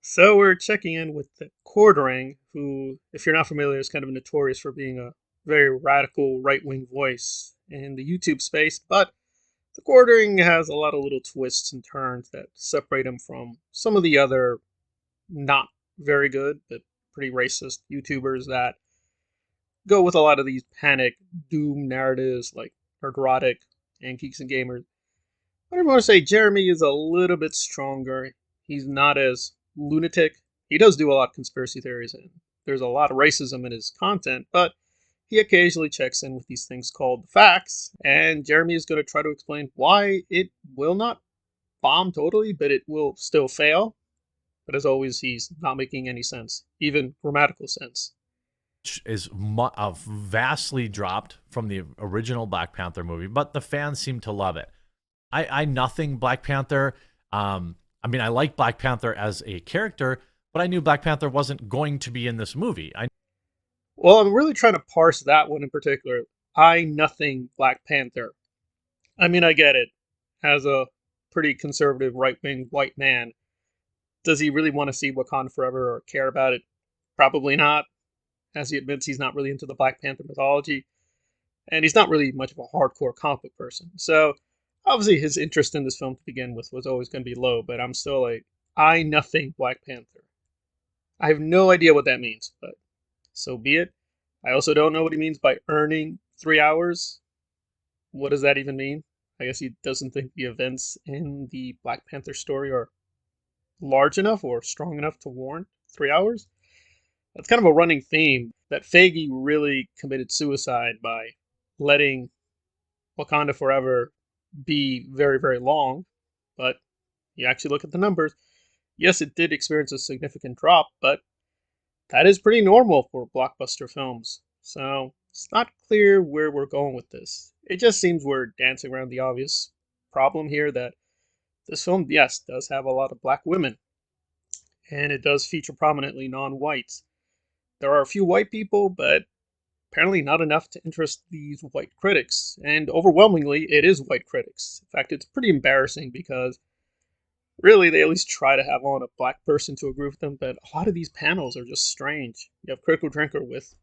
So we're checking in with TheQuartering, who, if you're not familiar, is kind of notorious for being a very radical right-wing voice in the YouTube space. But TheQuartering has a lot of little twists and turns that separate him from some of the other not very good but pretty racist YouTubers that go with a lot of these panic doom narratives like Nerdrotic and Geeks and Gamers. But I want to say Jeremy is a little bit stronger. He's not as lunatic. He does do a lot of conspiracy theories, and there's a lot of racism in his content, but he occasionally checks in with these things called facts, and Jeremy is going to try to explain why it will not bomb totally, but it will still fail. But as always, he's not making any sense, even grammatical sense. Vastly dropped from the original Black Panther movie, but the fans seem to love it. I nothing Black Panther. I mean, I like Black Panther as a character, but I knew Black Panther wasn't going to be in this movie. Well, I'm really trying to parse that one in particular. I nothing Black Panther. I mean, I get it. As a pretty conservative right wing white man, does he really want to see Wakanda Forever or care about it? Probably not, as he admits he's not really into the Black Panther mythology, and he's not really much of a hardcore comic book person. So, obviously, his interest in this film to begin with was always going to be low, but I'm still like, I nothing Black Panther. I have no idea what that means, but so be it. I also don't know what he means by earning 3 hours. What does that even mean? I guess he doesn't think the events in the Black Panther story are large enough or strong enough to warrant 3 hours. That's kind of a running theme that Feige really committed suicide by letting Wakanda Forever be very, very long. But you actually look at the numbers. Yes, it did experience a significant drop, but that is pretty normal for blockbuster films. So it's not clear where we're going with this. It just seems we're dancing around the obvious problem here that this film, yes, does have a lot of black women, and it does feature prominently non whites. There are a few white people, but apparently not enough to interest these white critics. And overwhelmingly, it is white critics. In fact, it's pretty embarrassing because really they at least try to have on a black person to agree with them, but a lot of these panels are just strange. You have Critical Drinker with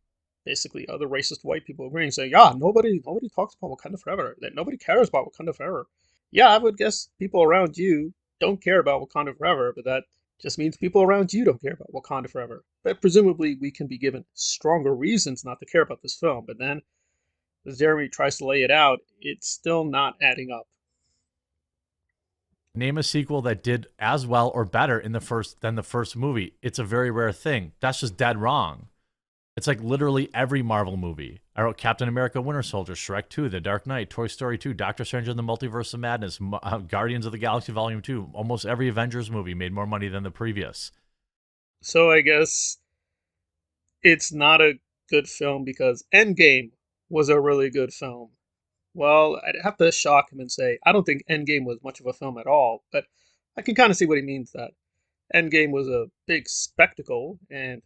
basically other racist white people agreeing, saying, "Yeah, nobody talks about Wakanda Forever. That nobody cares about Wakanda Forever." Yeah, I would guess people around you don't care about Wakanda Forever, but that just means people around you don't care about Wakanda Forever. But presumably, we can be given stronger reasons not to care about this film. But then, as Jeremy tries to lay it out, it's still not adding up. Name a sequel that did as well or better in the first movie. It's a very rare thing. That's just dead wrong. It's like literally every Marvel movie. I wrote Captain America, Winter Soldier, Shrek 2, The Dark Knight, Toy Story 2, Doctor Strange and the Multiverse of Madness, Guardians of the Galaxy Volume 2. Almost every Avengers movie made more money than the previous. So I guess it's not a good film because Endgame was a really good film. Well, I'd have to shock him and say I don't think Endgame was much of a film at all, but I can kind of see what he means that Endgame was a big spectacle, and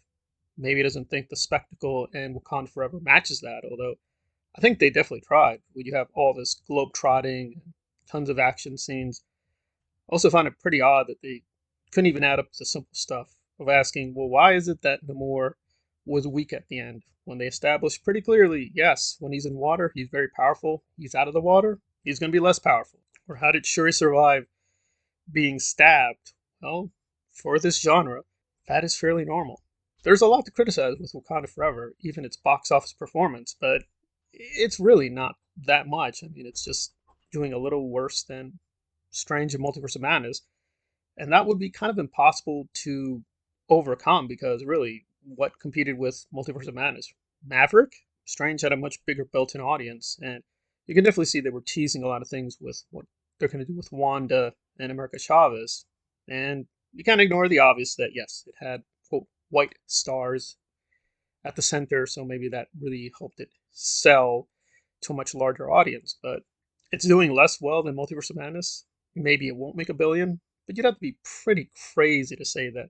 maybe he doesn't think the spectacle in Wakanda Forever matches that, although I think they definitely tried. When you have all this globe trotting, tons of action scenes. I also found it pretty odd that they couldn't even add up the simple stuff of asking, well, why is it that Namor was weak at the end? When they established pretty clearly, yes, when he's in water, he's very powerful. He's out of the water, he's going to be less powerful. Or how did Shuri survive being stabbed? Well, for this genre, that is fairly normal. There's a lot to criticize with Wakanda Forever, even its box office performance, but it's really not that much. I mean, it's just doing a little worse than Strange and Multiverse of Madness, and that would be kind of impossible to overcome because really, what competed with Multiverse of Madness? Maverick? Strange had a much bigger built in audience, and you can definitely see they were teasing a lot of things with what they're going to do with Wanda and America Chavez. And you can't ignore the obvious that, yes, it had, quote, white stars at the center, so maybe that really helped it sell to a much larger audience. But it's doing less well than Multiverse of Madness. Maybe it won't make a billion, but you'd have to be pretty crazy to say that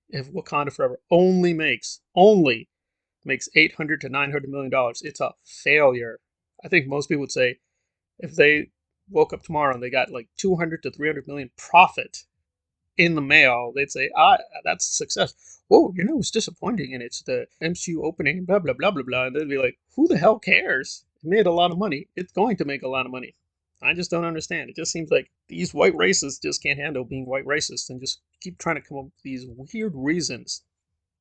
if Wakanda Forever only makes 800 to 900 million dollars, it's a failure. I think most people would say if they woke up tomorrow and they got like 200 to 300 million profit, in the mail, they'd say, "Ah, that's a success." "Oh, it's disappointing, and it's the MCU opening, blah blah blah blah blah." And they'd be like, "Who the hell cares? It made a lot of money. It's going to make a lot of money." I just don't understand. It just seems like these white racists just can't handle being white racists and just keep trying to come up with these weird reasons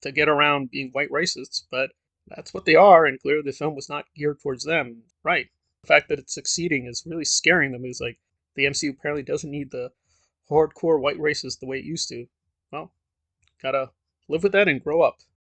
to get around being white racists, but that's what they are, and clearly the film was not geared towards them. Right. The fact that it's succeeding is really scaring them. Is like the MCU apparently doesn't need the hardcore white racists the way it used to. Well, gotta live with that and grow up.